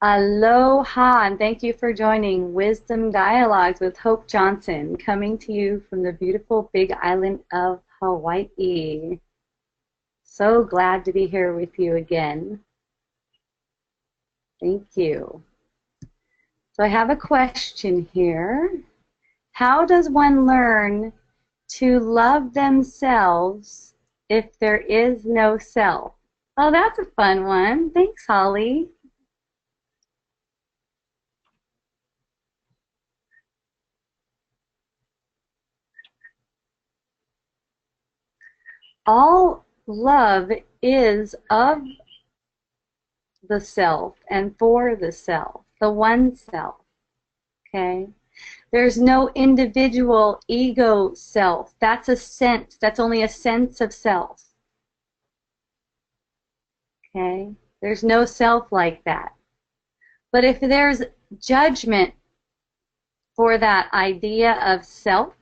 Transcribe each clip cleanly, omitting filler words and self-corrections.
Aloha, and thank you for joining Wisdom Dialogues with Hope Johnson, coming to you from the beautiful Big Island of Hawaii. So glad to be here with you again. Thank you. So I have a question here. How does one learn to love themselves if there is no self? Oh, that's a fun one. Thanks, Holly. All love is of the self and for the self, the one self, okay? There's no individual ego self. That's a sense. That's only a sense of self, okay? There's no self like that. But if there's judgment for that idea of self,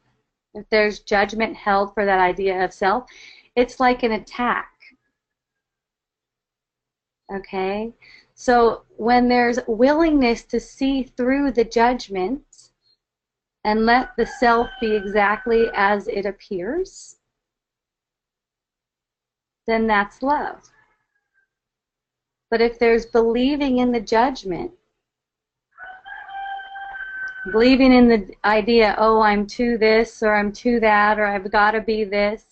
if there's judgment held for that idea of self, it's like an attack. Okay? So when there's willingness to see through the judgment and let the self be exactly as it appears, then that's love. But if there's believing in the judgment, believing in the idea, oh, I'm to this, or I'm to that, or I've got to be this,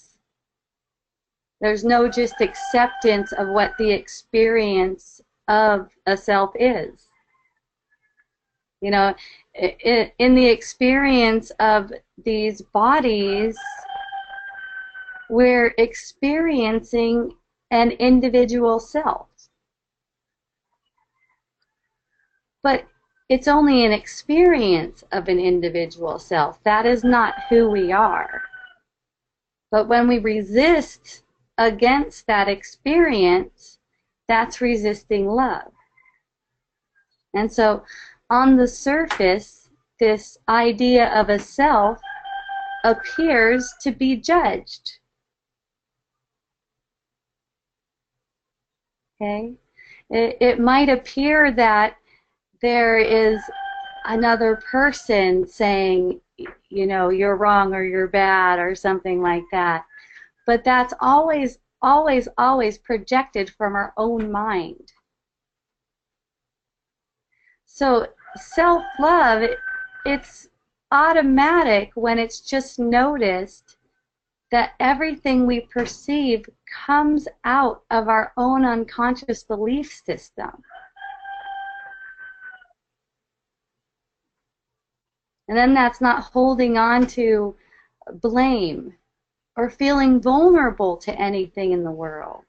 there's no just acceptance of what the experience of a self is. You know, in the experience of these bodies, we're experiencing an individual self. But it's only an experience of an individual self. That is not who we are. But when we resist against that experience, that's resisting love. And so on the surface, this idea of a self appears to be judged. Okay? It might appear that there is another person saying, you know, you're wrong or you're bad or something like that. But that's always, always, always projected from our own mind. So self-love, it's automatic when it's just noticed that everything we perceive comes out of our own unconscious belief system. And then that's not holding on to blame or feeling vulnerable to anything in the world.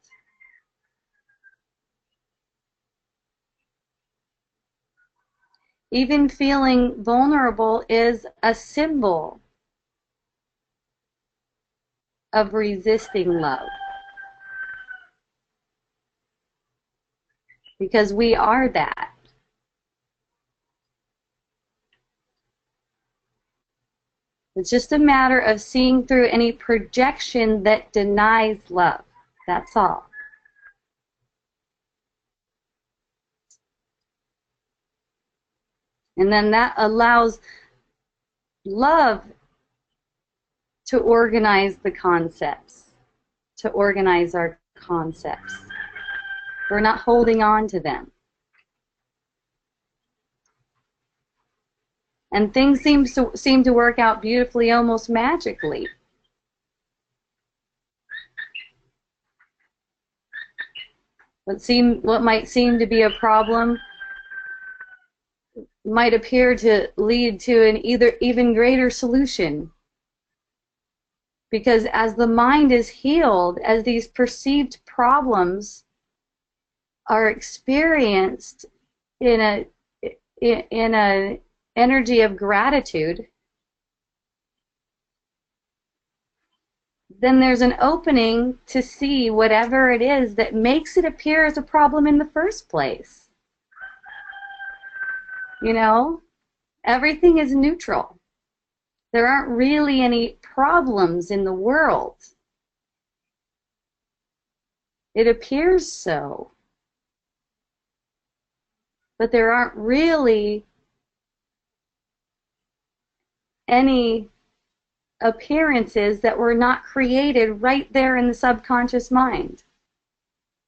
Even feeling vulnerable is a symbol of resisting love. Because we are that. It's just a matter of seeing through any projection that denies love. That's all. And then that allows love to organize the concepts, to organize our concepts. We're not holding on to them. And things seem to work out beautifully, almost magically. What might seem to be a problem might appear to lead to an even greater solution. Because as the mind is healed, as these perceived problems are experienced in a energy of gratitude, then there's an opening to see whatever it is that makes it appear as a problem in the first place. You know, everything is neutral. There aren't really any problems in the world. It appears so. but there aren't really any appearances that were not created right there in the subconscious mind.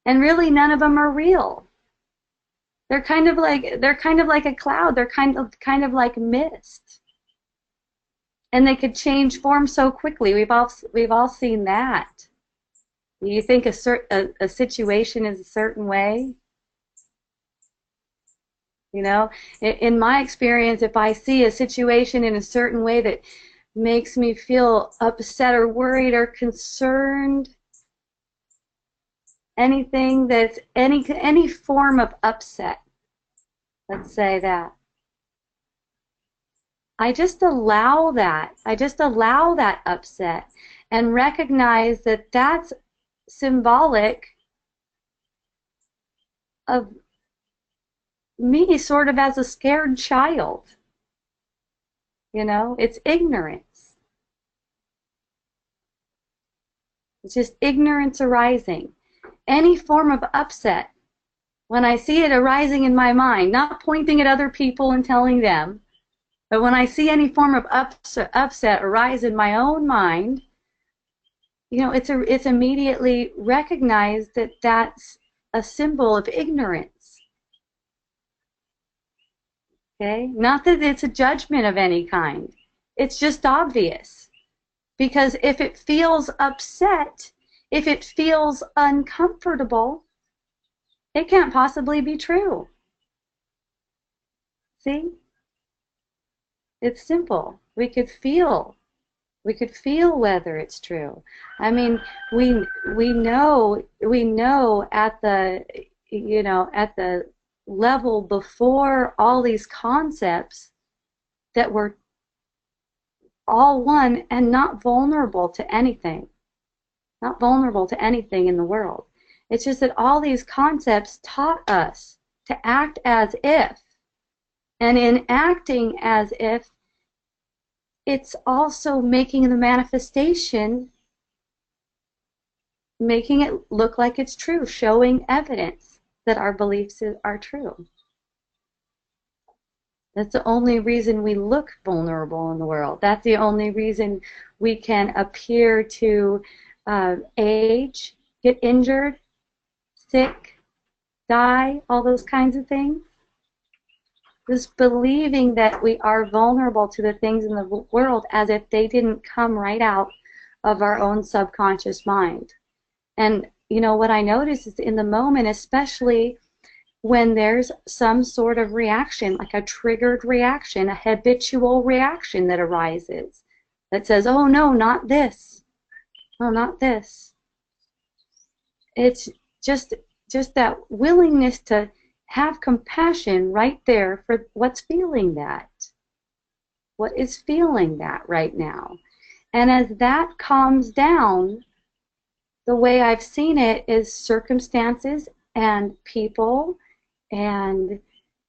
And really none of them are real. They're kind of like a cloud. They're kind of like mist. And they could change form so quickly. We've all seen that. You think a situation is a certain way. You know, in my experience, if I see a situation in a certain way that makes me feel upset or worried or concerned, anything that's any form of upset, let's say that, I just allow that. I just allow that upset and recognize that that's symbolic of me sort of as a scared child. You know, it's ignorance. It's just ignorance arising. Any form of upset, when I see it arising in my mind, not pointing at other people and telling them, but when I see any form of upset arise in my own mind, you know, it's immediately recognized that that's a symbol of ignorance. Okay? Not that it's a judgment of any kind. It's just obvious. Because if it feels upset, if it feels uncomfortable, it can't possibly be true. See? It's simple. We could feel whether it's true. I mean, we know at the at the level before all these concepts that we're all one and not vulnerable to anything. Not vulnerable to anything in the world. It's just that all these concepts taught us to act as if. And in acting as if, it's also making the manifestation, making it look like it's true, showing evidence that our beliefs are true. That's the only reason we look vulnerable in the world. That's the only reason we can appear to age, get injured, sick, die, all those kinds of things. Just believing that we are vulnerable to the things in the world as if they didn't come right out of our own subconscious mind. And you know what I notice is in the moment, especially when there's some sort of reaction, like a triggered reaction, a habitual reaction that arises that says, oh no, not this. Oh, not this. It's just that willingness to have compassion right there for what's feeling that. What is feeling that right now? And as that calms down, the way I've seen it is circumstances and people and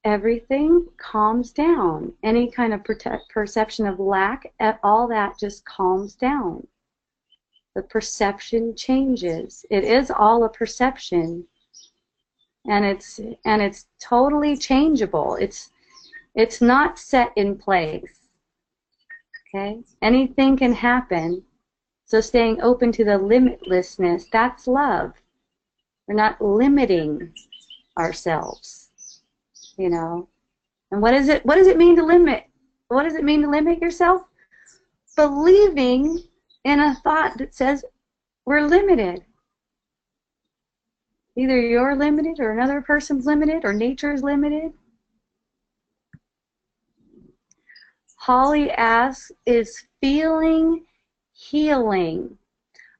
everything calms down. Any kind of perception of lack, all that just calms down. The perception changes. It is all a perception, and it's totally changeable. It's not set in place. Okay? Anything can happen. So staying open to the limitlessness, that's love. We're not limiting ourselves, you know. And what does it mean to limit? What does it mean to limit yourself? Believing in a thought that says we're limited. Either you're limited or another person's limited or nature's limited. Holly asks, is feeling healing?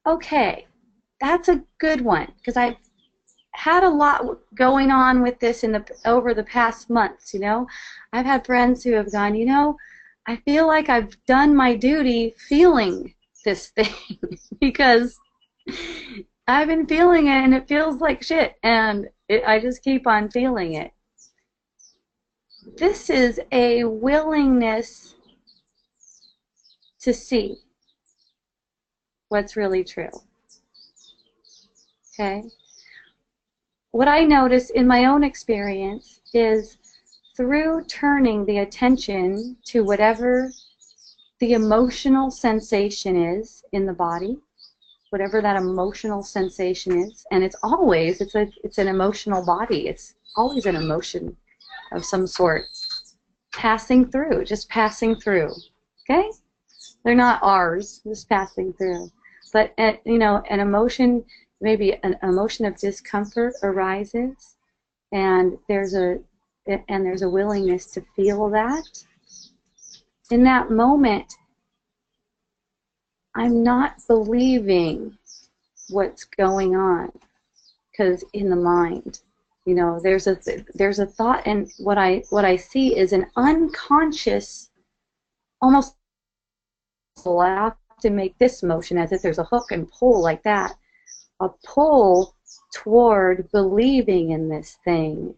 Okay, that's a good one because I've had a lot going on with this over the past months, you know. I've had friends who have gone, you know, I feel like I've done my duty feeling this thing because I've been feeling it and it feels like shit and I just keep on feeling it. This is a willingness to see what's really true. Okay? What I notice in my own experience is through turning the attention to whatever the emotional sensation is in the body, whatever that emotional sensation is, and it's an emotional body. It's always an emotion of some sort, just passing through. Okay? They're not ours, just passing through. But an emotion, maybe an emotion of discomfort arises, and there's a willingness to feel that. In that moment, I'm not believing what's going on, because in the mind, there's a thought, and what I see is an unconscious, almost, I have to make this motion as if there's a hook and pull like that, a pull toward believing in this thing,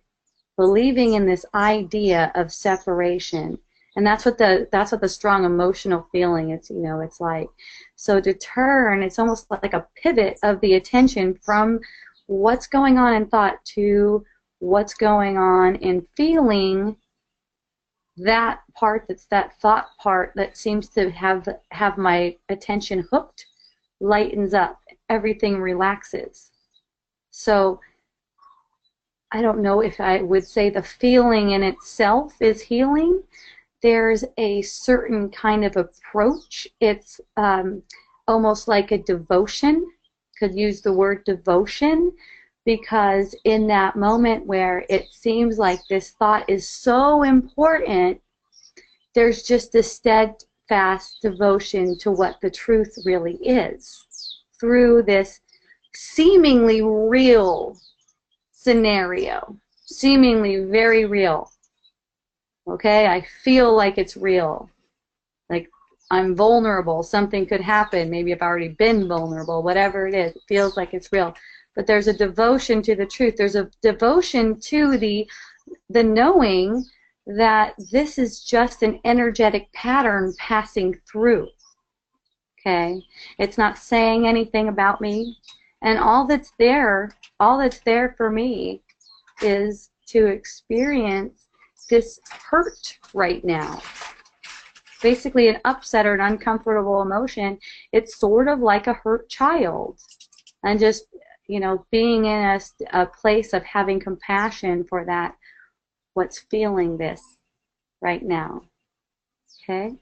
believing in this idea of separation. And that's what the strong emotional feeling is, it's like. So to turn, it's almost like a pivot of the attention from what's going on in thought to what's going on in feeling. That part, that's that thought part that seems to have my attention hooked, lightens up. Everything relaxes. So I don't know if I would say the feeling in itself is healing. There's a certain kind of approach. It's almost like a devotion. Could use the word devotion, because in that moment where it seems like this thought is so important, there's just a steadfast devotion to what the truth really is through this seemingly real scenario, seemingly very real. Okay, I feel like it's real, like I'm vulnerable, something could happen, maybe I've already been vulnerable, whatever it is, it feels like it's real. But there's a devotion to the truth. There's a devotion to the knowing that this is just an energetic pattern passing through. Okay, it's not saying anything about me, and all that's there for me is to experience this hurt right now. Basically an upset or an uncomfortable emotion. It's sort of like a hurt child, and just being in a place of having compassion for that, what's feeling this right now. Okay?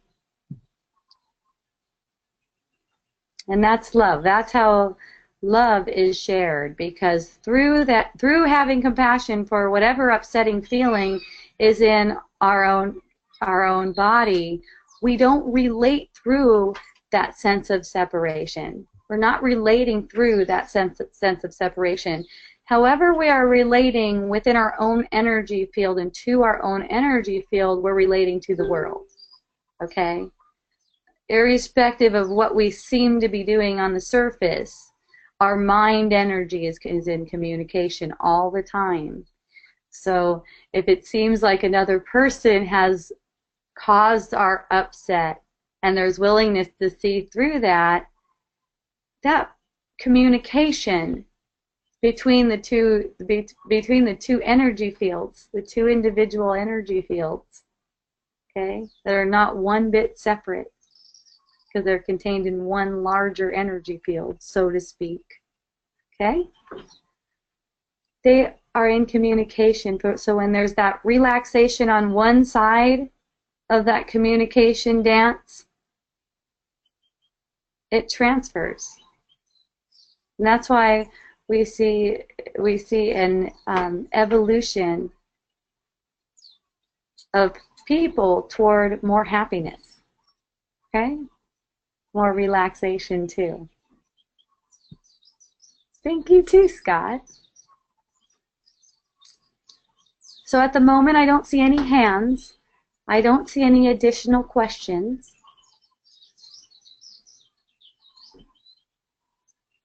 And that's love. That's how love is shared, because through having compassion for whatever upsetting feeling is in our own body, we don't relate through that sense of separation. We're not relating through that sense of separation. However we are relating within our own energy field and to our own energy field, we're relating to the world. Okay? Irrespective of what we seem to be doing on the surface, our mind energy is in communication all the time. So if it seems like another person has caused our upset and there's willingness to see through that communication between the two energy fields, the two individual energy fields, okay, that are not one bit separate, because they're contained in one larger energy field, so to speak. Okay? They are in communication. So when there's that relaxation on one side of that communication dance, it transfers. And that's why we see an evolution of people toward more happiness. Okay? More relaxation too. Thank you too, Scott. So at the moment I don't see any hands. I don't see any additional questions.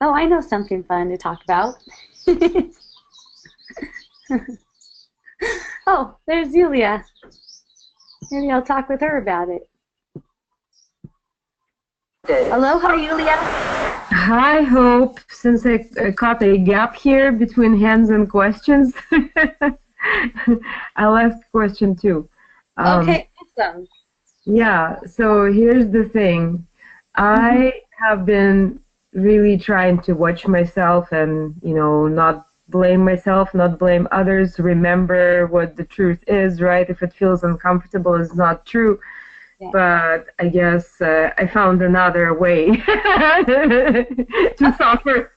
Oh, I know something fun to talk about. Oh, there's Julia. Maybe I'll talk with her about it. Aloha, Julia. Hi, Hope. Since I caught a gap here between hands and questions, I'll ask a question too. Um, Okay, awesome. yeah, so here's the thing. Hmm. I have been really trying to watch myself and, not blame myself, not blame others, remember what the truth is, right? If it feels uncomfortable, it's not true. Yeah. But I guess I found another way to suffer.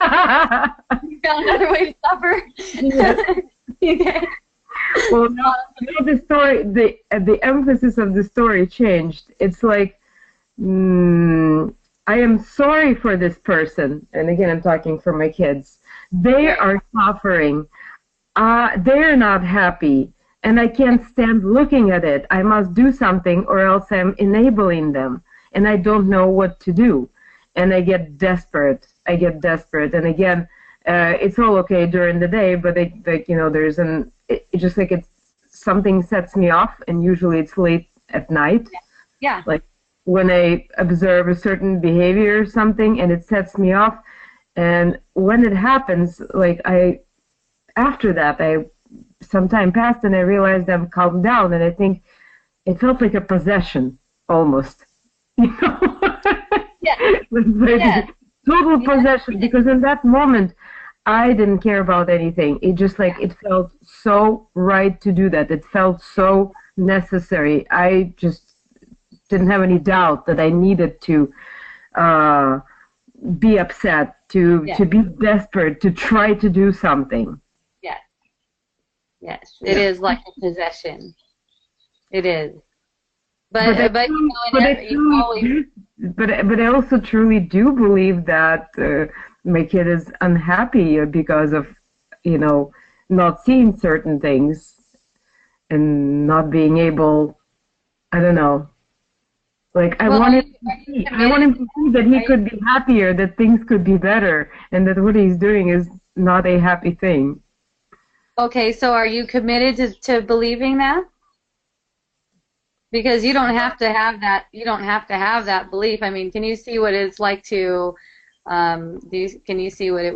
You found another way to suffer. Yes. Okay. Well, now the story, the emphasis of the story changed. It's like, mm, I am sorry for this person, and again, I'm talking for my kids. They Right. are suffering. They're not happy, and I can't stand looking at it. I must do something, or else I'm enabling them, and I don't know what to do. And I get desperate. And again, it's all okay during the day, but there's it just like it's something sets me off, and usually it's late at night, Yeah. like when I observe a certain behavior or something, and it sets me off. And when it happens, like after that, some time passed and I realized I've calmed down, and I think it felt like a possession almost. You know? Yeah. It's Yeah. like total Yeah. possession, because in that moment I didn't care about anything. It just like it felt so right to do that. It felt so necessary. I just didn't have any doubt that I needed to uh, be upset, Yeah. to be desperate, to try to do something. Yeah. Yes. It is like a possession. It is. But I But truly, but I you truly always. do, but I also truly do believe that my kid is unhappy because of, you know, not seeing certain things and not being able. I don't know. Like Well, are you I want committed him to to see that he are you could be happier, that things could be better, and that what he's doing is not a happy thing. okay, so are you committed to believing that? Because you don't have to have that belief. I mean, can you see what it's like to can you see what it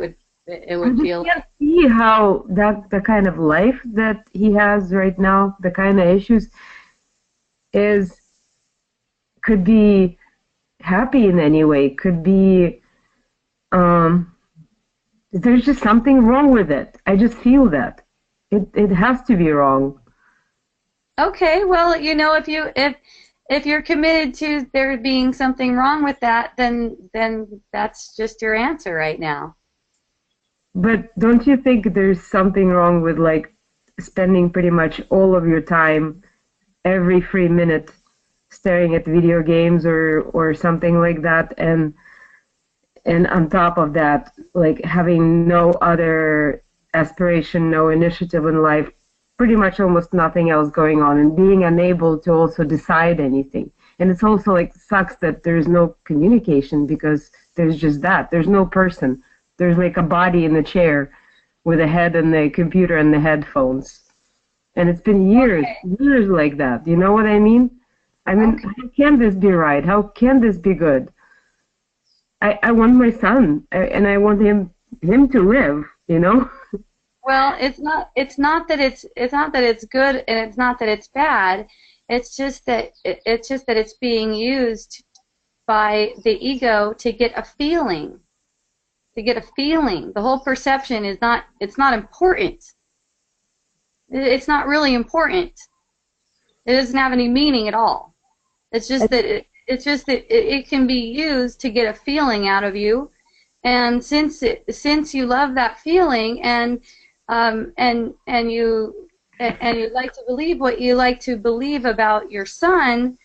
I would just feel can't like? see how that the kind of life that he has right now, the kind of issues, is could be happy in any way. Could be um, there's just something wrong with it. I just feel that it has to be wrong. Okay, well, if you're committed to there being something wrong with that, then that's just your answer right now. But don't you think there's something wrong with like spending pretty much all of your time every free minute staring at video games or something like that, and on top of that, like having no other aspiration, no initiative in life, pretty much almost nothing else going on, and being unable to also decide anything. And it's also like sucks that there's no communication, because there's just that. There's no person. There's like a body in the chair with a head and the computer and the headphones. And it's been years, Okay. years like that. You know what I mean? I mean, Okay. how can this be right? How can this be good? I want my son, and I want him to live, you know? Well, it's not that it's good and it's not that it's bad. It's just that it's being used by the ego to get a feeling, to get a feeling. The whole perception is not it's not important. It's not really important. It doesn't have any meaning at all. It's just that it can be used to get a feeling out of you, and since you love that feeling and you like to believe what you like to believe about your son,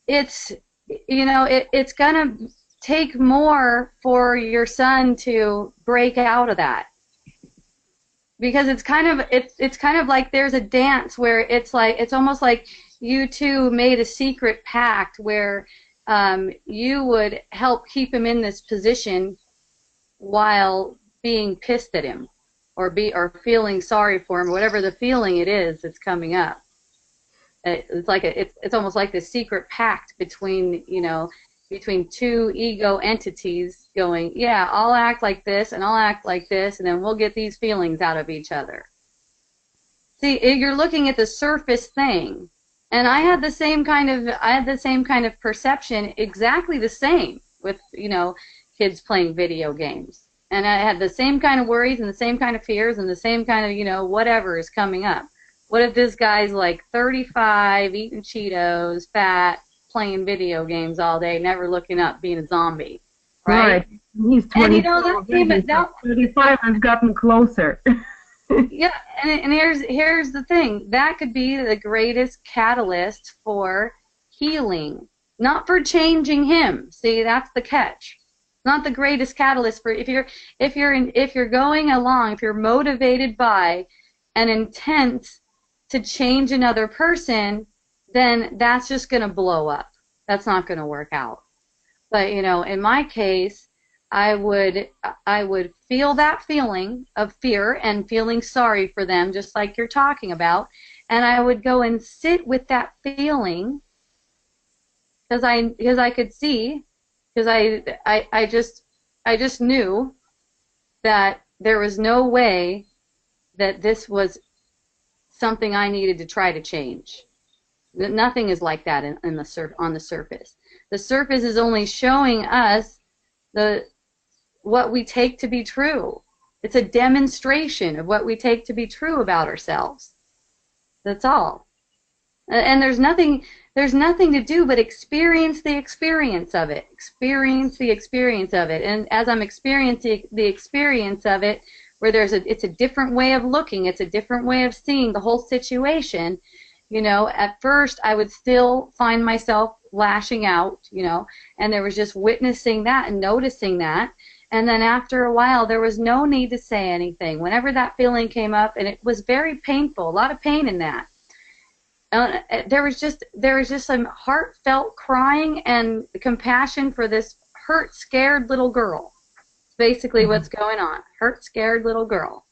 it's it's gonna take more for your son to break out of that, because it's kind of like there's a dance where it's almost like you two made a secret pact where you would help keep him in this position while being pissed at him or feeling sorry for him, whatever the feeling it is that's coming up. It's almost like this secret pact between between two ego entities going, yeah, I'll act like this and I'll act like this, and then we'll get these feelings out of each other. See, you're looking at the surface thing. And I had the same kind of perception, exactly the same with, kids playing video games. And I had the same kind of worries and the same kind of fears and the same kind of, whatever is coming up. What if this guy's like 35, eating Cheetos, fat, playing video games all day, never looking up, being a zombie, right? He's 20. And that 35 has gotten closer. Yeah, and here's the thing. That could be the greatest catalyst for healing, not for changing him. See, that's the catch. Not the greatest catalyst for if you're going along, if you're motivated by an intent to change another person, then that's just going to blow up. That's not going to work out. But, in my case, I would feel that feeling of fear and feeling sorry for them, just like you're talking about, and I would go and sit with that feeling because I could see, because I just knew that there was no way that this was something I needed to try to change. Nothing is like that on the surface. The surface is only showing us what we take to be true. It's a demonstration of what we take to be true about ourselves. That's all. And there's nothing to do but experience the experience of it. Experience the experience of it. And as I'm experiencing the experience of it, where it's a different way of looking, it's a different way of seeing the whole situation. At first I would still find myself lashing out, and there was just witnessing that and noticing that. And then after a while, there was no need to say anything. Whenever that feeling came up, and it was very painful, a lot of pain in that. There was just some heartfelt crying and compassion for this hurt, scared little girl. It's basically what's going on. Hurt, scared little girl.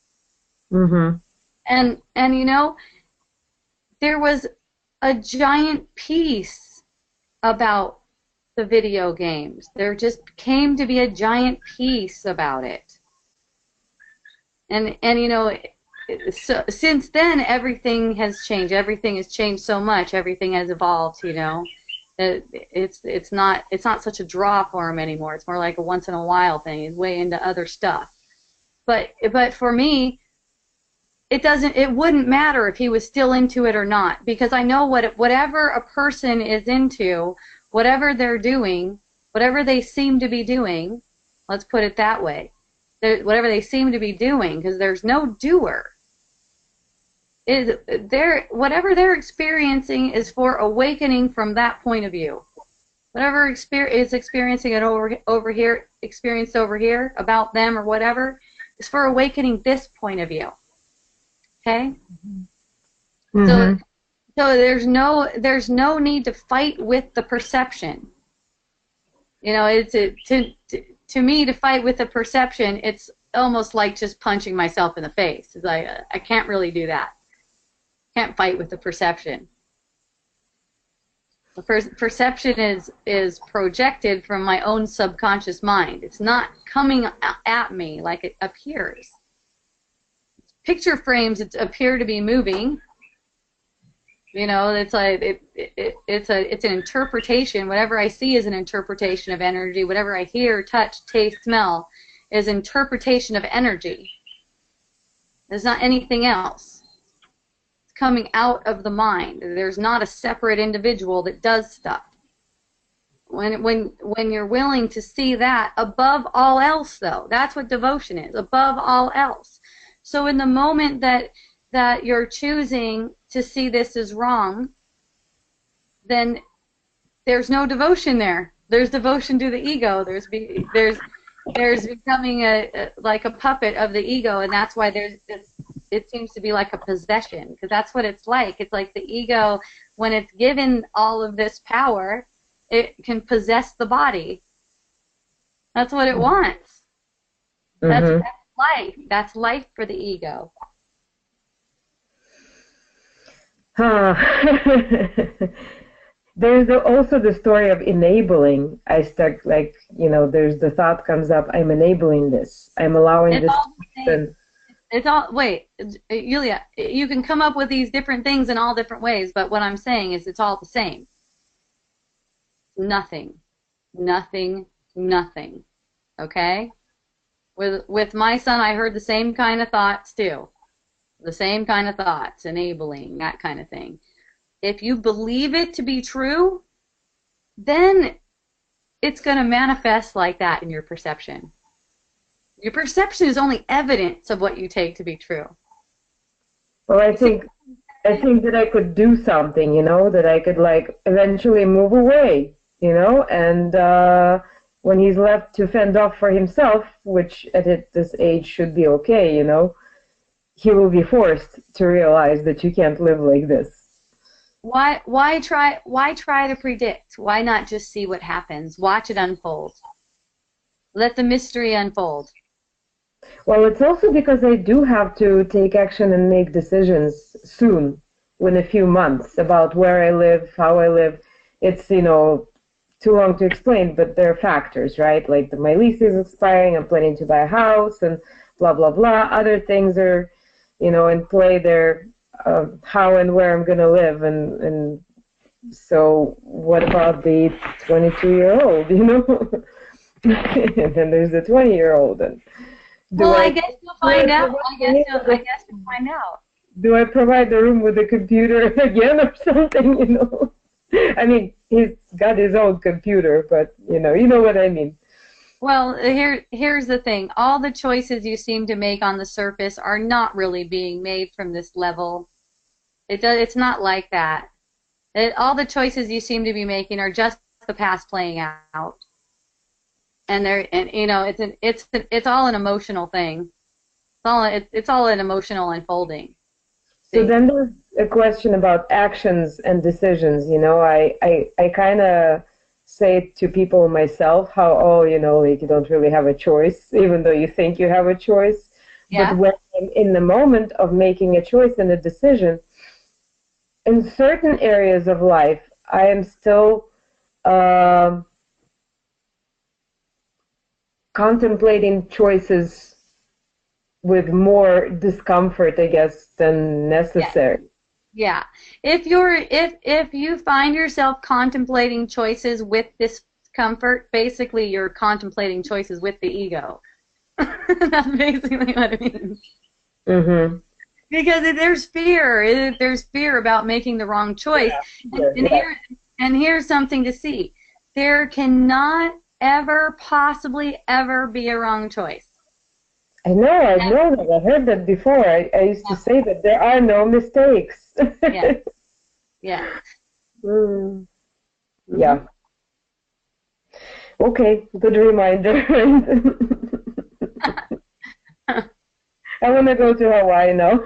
Mm-hmm. And there was a giant peace about the video games. There just came to be a giant peace about it. And so since then everything has changed. Everything has changed so much. Everything has evolved, It's not such a draw for him anymore. It's more like a once in a while thing. He's way into other stuff. But for me, it wouldn't matter if he was still into it or not, because I know whatever a person is into, whatever they're doing, whatever they seem to be doing, let's put it that way, whatever they seem to be doing, because there's no doer, whatever they're experiencing is for awakening from that point of view. Whatever is experiencing it over here, experienced over here about them or whatever, is for awakening this point of view. Okay? Mm-hmm. So there's no need to fight with the perception. To me, to fight with the perception, it's almost like just punching myself in the face. It's like I can't really do that. Can't fight with the perception. The perception is projected from my own subconscious mind. It's not coming at me like it appears. Picture frames appear to be moving. It's like it's an interpretation. Whatever I see is an interpretation of energy. Whatever I hear, touch, taste, smell is interpretation of energy. There's not anything else. It's coming out of the mind. There's not a separate individual that does stuff. When you're willing to see that above all else, though, that's what devotion is, above all else. So in the moment that you're choosing to see this as wrong, then there's no devotion there. There's devotion to the ego. There's becoming like a puppet of the ego, and that's why it seems to be like a possession, because that's what it's like. It's like the ego, when it's given all of this power, it can possess the body. That's what it wants. Mm-hmm. That's life. That's life for the ego. There's also the story of enabling. There's the thought comes up, I'm enabling this. I'm allowing this to happen. It's all, wait, Yulia, you can come up with these different things in all different ways, but what I'm saying is it's all the same. Nothing, nothing, nothing. Okay? With my son, I heard the same kind of thoughts too. The same kind of thoughts, enabling, that kind of thing. If you believe it to be true, then it's going to manifest like that in your perception. Your perception is only evidence of what you take to be true. Well, I think that I could do something, that I could like eventually move away, and when he's left to fend off for himself, which this age should be okay, he will be forced to realize that you can't live like this. Why try to predict? Why not just see what happens? Watch it unfold. Let the mystery unfold. Well, it's also because I do have to take action and make decisions soon, in a few months, about where I live, how I live. It's, too long to explain, but there are factors, right? Like my lease is expiring, I'm planning to buy a house, and blah, blah, blah. Other things are, in play there, how and where I'm going to live. And so what about the 22-year-old, And then there's the 20-year-old. And I guess you'll find out. I guess you'll find out. Do I provide the room with a computer again or something, I mean, he's got his own computer, but, you know what I mean. Well, here's the thing. All the choices you seem to make on the surface are not really being made from this level. It's not like that. All the choices you seem to be making are just the past playing out. And it's all an emotional thing. It's all an emotional unfolding. So then there's a question about actions and decisions. I kind of say to people myself how, like you don't really have a choice, even though you think you have a choice. Yeah. But when I'm in the moment of making a choice and a decision, in certain areas of life, I am still contemplating choices with more discomfort, I guess, than necessary. Yeah. If you find yourself contemplating choices with discomfort, basically you're contemplating choices with the ego. That's basically what it means. Mm-hmm. Because there's fear about making the wrong choice. And here's something to see. There cannot ever possibly ever be a wrong choice. I know that. I heard that before. I used to say that there are no mistakes. Yeah. Yeah. Mm. Yeah. Okay, good reminder. I want to go to Hawaii now.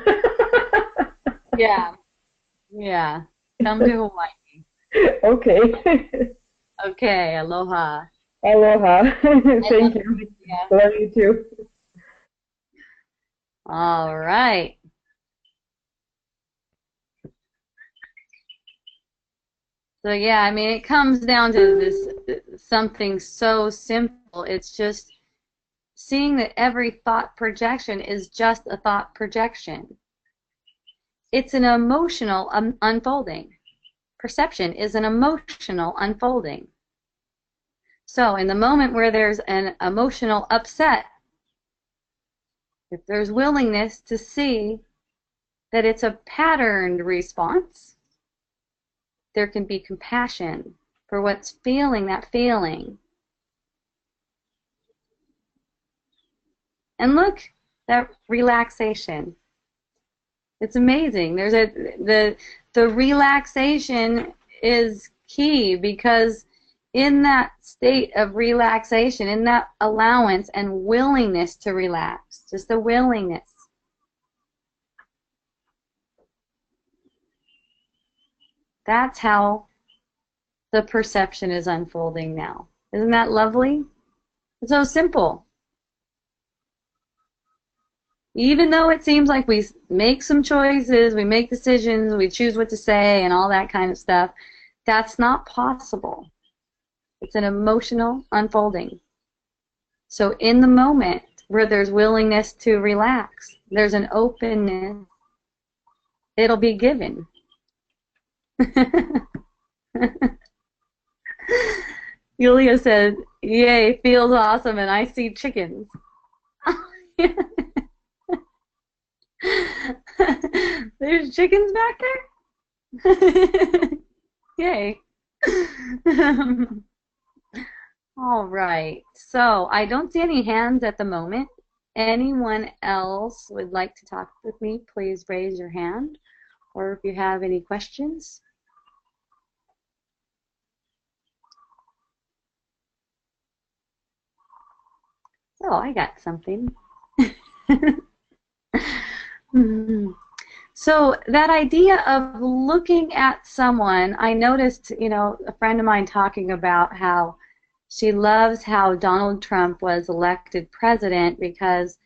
Yeah. Yeah. Come to Hawaii. Okay. Okay. Aloha. Aloha. Thank you. Yeah. Love you too. All right. So yeah, I mean, it comes down to this something so simple. It's just seeing that every thought projection is just a thought projection. It's an emotional unfolding. Perception is an emotional unfolding. So in the moment where there's an emotional upset, if there's willingness to see that it's a patterned response, there can be compassion for what's feeling that feeling. And look, that relaxation. It's amazing. The relaxation is key, because in that state of relaxation, in that allowance and willingness to relax, just the willingness, that's how the perception is unfolding now. Isn't that lovely? It's so simple. Even though it seems like we make some choices, we make decisions, we choose what to say and all that kind of stuff, that's not possible. It's an emotional unfolding. So in the moment, where there's willingness to relax, there's an openness, it'll be given. Yulia said, yay, feels awesome, and I see chickens. There's chickens back there? Yay. All right, so I don't see any hands at the moment. Anyone else would like to talk with me, please raise your hand, or if you have any questions. Oh, I got something. So that idea of looking at someone, I noticed, a friend of mine talking about how she loves how Donald Trump was elected president because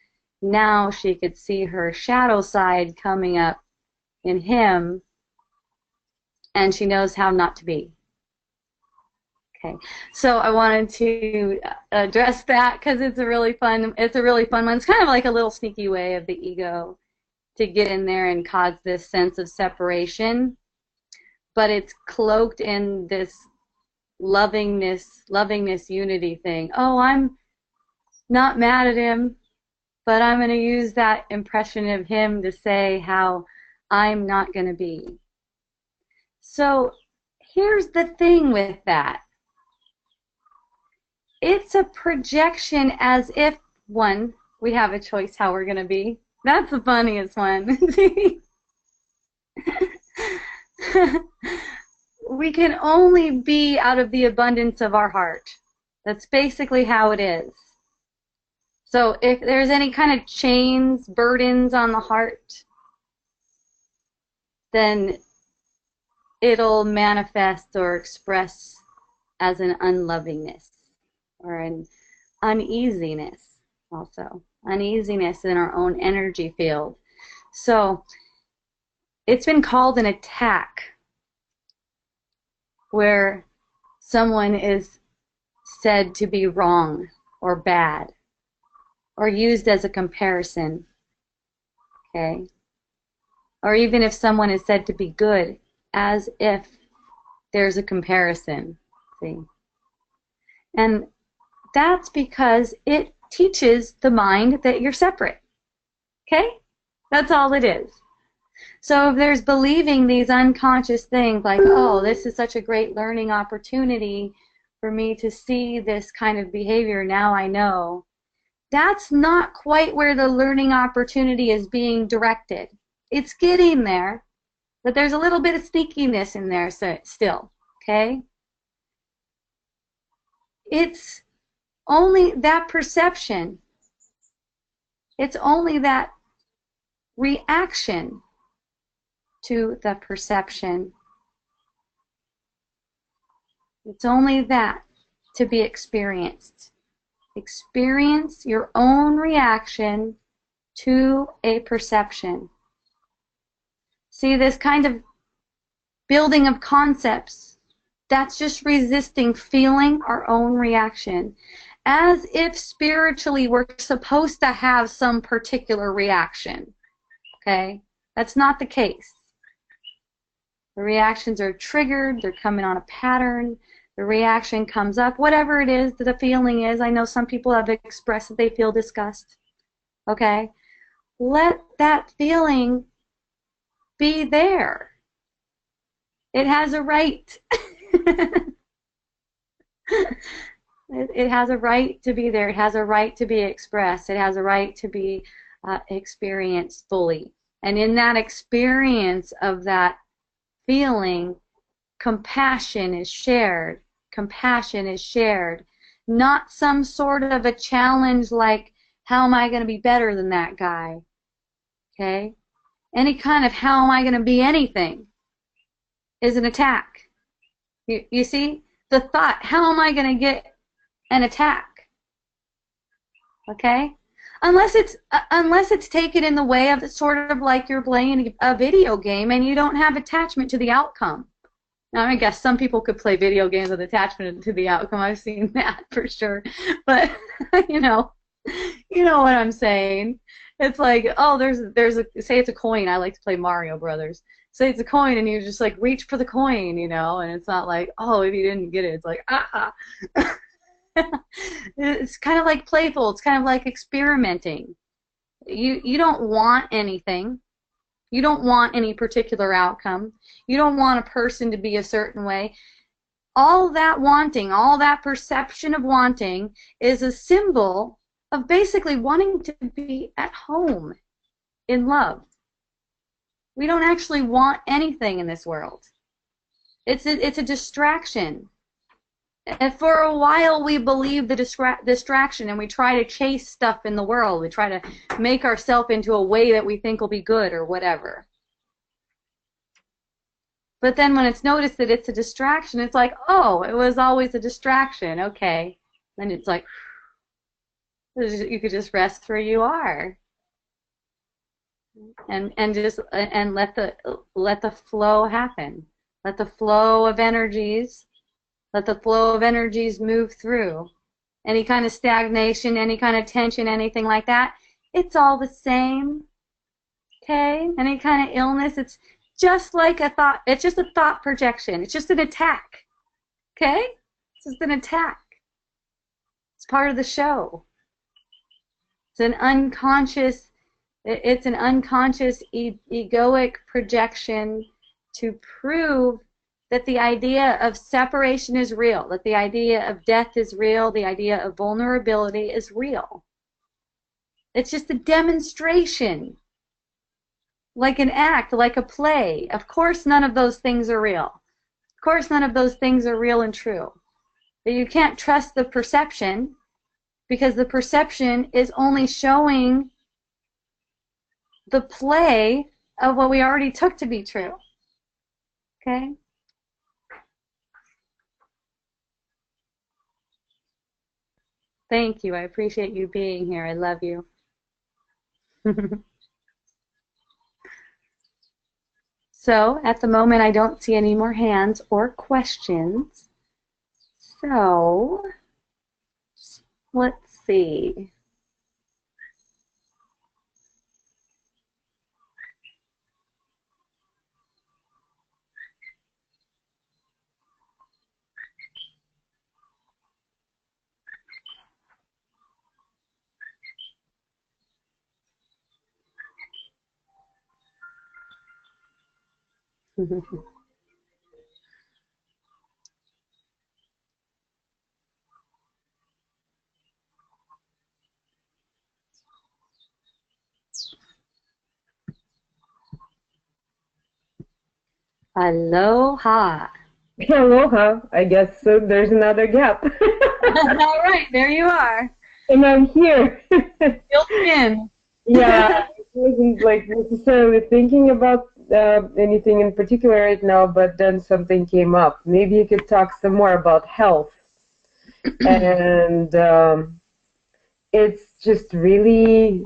now she could see her shadow side coming up in him, and she knows how not to be. Okay, so I wanted to address that because it's a really fun one. It's kind of like a little sneaky way of the ego to get in there and cause this sense of separation, but it's cloaked in this lovingness, unity thing. Oh, I'm not mad at him, but I'm going to use that impression of him to say how I'm not going to be. So here's the thing with that. It's a projection as if, one, we have a choice how we're going to be. That's the funniest one. We can only be out of the abundance of our heart. That's basically how it is. So if there's any kind of chains, burdens on the heart, then it'll manifest or express as an unlovingness or an uneasiness also. Uneasiness in our own energy field. So it's been called an attack where someone is said to be wrong or bad or used as a comparison, okay? Or even if someone is said to be good, as if there's a comparison, see? And that's because it teaches the mind that you're separate, okay? That's all it is. So if there's believing these unconscious things like, oh, this is such a great learning opportunity for me to see this kind of behavior, now I know, that's not quite where the learning opportunity is being directed. It's getting there, but there's a little bit of sneakiness in there still, okay? It's only that perception. It's only that reaction to the perception. It's only that to be experienced. Experience your own reaction to a perception. See, this kind of building of concepts, that's just resisting feeling our own reaction. As if spiritually we're supposed to have some particular reaction. Okay? That's not the case. The reactions are triggered, they're coming on a pattern, the reaction comes up, whatever it is that the feeling is. I know some people have expressed that they feel disgust. Okay? Let that feeling be there. It has a right. It has a right to be there. It has a right to be expressed. It has a right to be experienced fully. And in that experience of that feeling, compassion is shared. Compassion is shared. Not some sort of a challenge like, how am I going to be better than that guy? Okay? Any kind of how am I going to be anything is an attack. You see? The thought, how am I going to get an attack? Okay? Unless it's taken in the way of sort of like you're playing a video game and you don't have attachment to the outcome. Now, I guess some people could play video games with attachment to the outcome. I've seen that for sure. But, you know, You know what I'm saying? It's like, oh, there's a say it's a coin. I like to play Mario Brothers. Say it's a coin, and you just like reach for the coin, and it's not like, oh, if you didn't get it, it's like, ah. It's kind of like playful. It's kind of like experimenting. You don't want anything. You don't want any particular outcome. You don't want a person to be a certain way. All that wanting, all that perception of wanting is a symbol of basically wanting to be at home in love. We don't actually want anything in this world. It's a distraction. And for a while we believe the distraction and we try to chase stuff in the world. We try to make ourselves into a way that we think will be good or whatever. But then when it's noticed that it's a distraction, it's like, oh, it was always a distraction. Okay. Then it's like, you could just rest where you are. And just and let the flow happen. Let the flow of energies move through. Any kind of stagnation, any kind of tension, anything like that, it's all the same. Okay? Any kind of illness, it's just like a thought. It's just a thought projection. It's just an attack. Okay? It's just an attack. It's part of the show. It's an unconscious egoic projection to prove that the idea of separation is real, that the idea of death is real, the idea of vulnerability is real. It's just a demonstration, like an act, like a play. Of course none of those things are real. Of course none of those things are real and true. But you can't trust the perception because the perception is only showing the play of what we already took to be true. Okay? Thank you. I appreciate you being here. I love you. So, at the moment, I don't see any more hands or questions. So, let's see. Aloha. Aloha. I guess so. There's another gap. All right, there you are. And I'm here. Built in. Yeah, I wasn't like necessarily thinking about anything in particular right now, but then something came up. Maybe you could talk some more about health. And it's just really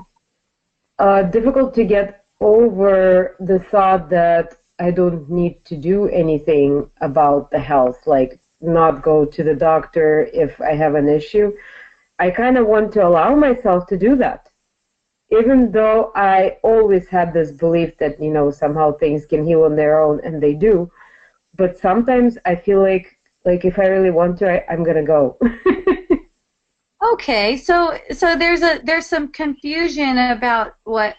difficult to get over the thought that I don't need to do anything about the health, like not go to the doctor if I have an issue. I kind of want to allow myself to do that, even though I always had this belief that, somehow things can heal on their own, and they do. But sometimes I feel like if I really want to, I'm gonna go. Okay, so there's some confusion about what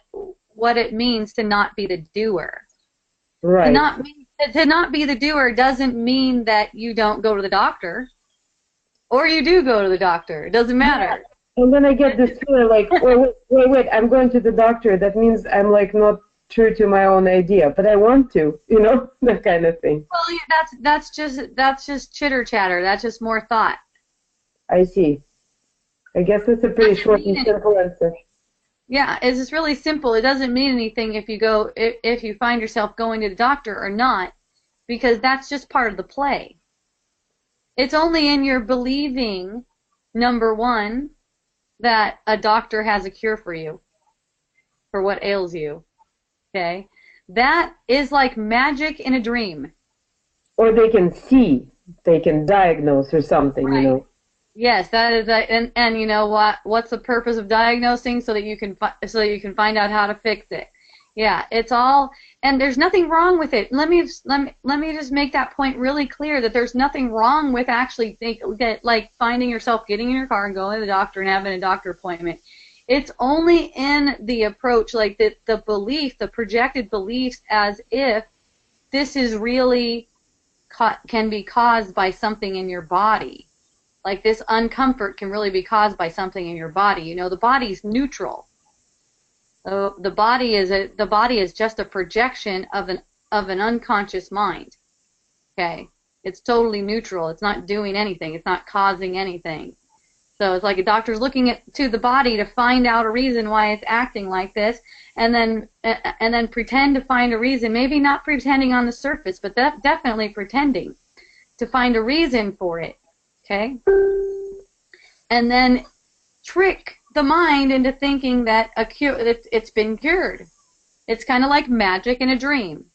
it means to not be the doer. Right. To not be the doer doesn't mean that you don't go to the doctor, or you do go to the doctor. It doesn't matter. Yeah. And then I get this feeling like, wait, I'm going to the doctor. That means I'm like not true to my own idea, but I want to, that kind of thing. Well, yeah, that's just chitter chatter. That's just more thought. I see. I guess that's a pretty short and simple answer. Yeah, it's just really simple. It doesn't mean anything if you find yourself going to the doctor or not, because that's just part of the play. It's only in your believing, number one, that a doctor has a cure for you, for what ails you. Okay? That is like magic in a dream. Or they can see, they can diagnose or something, Right. Yes, that is that, and you know what? What's the purpose of diagnosing so that you can so that you can find out how to fix it? Yeah, it's all, and there's nothing wrong with it. Let me just make that point really clear that there's nothing wrong with actually like finding yourself getting in your car and going to the doctor and having a doctor appointment. It's only in the approach, like the belief, the projected beliefs, as if this is really can be caused by something in your body. Like this uncomfort can really be caused by something in your body. You know, the body's neutral. So the body is just a projection of an unconscious mind. Okay, it's totally neutral. It's not doing anything. It's not causing anything. So it's like a doctor's looking to the body to find out a reason why it's acting like this, and then pretend to find a reason. Maybe not pretending on the surface, but definitely pretending to find a reason for it. Okay, and then trick the mind into thinking that it's been cured. It's kind of like magic in a dream.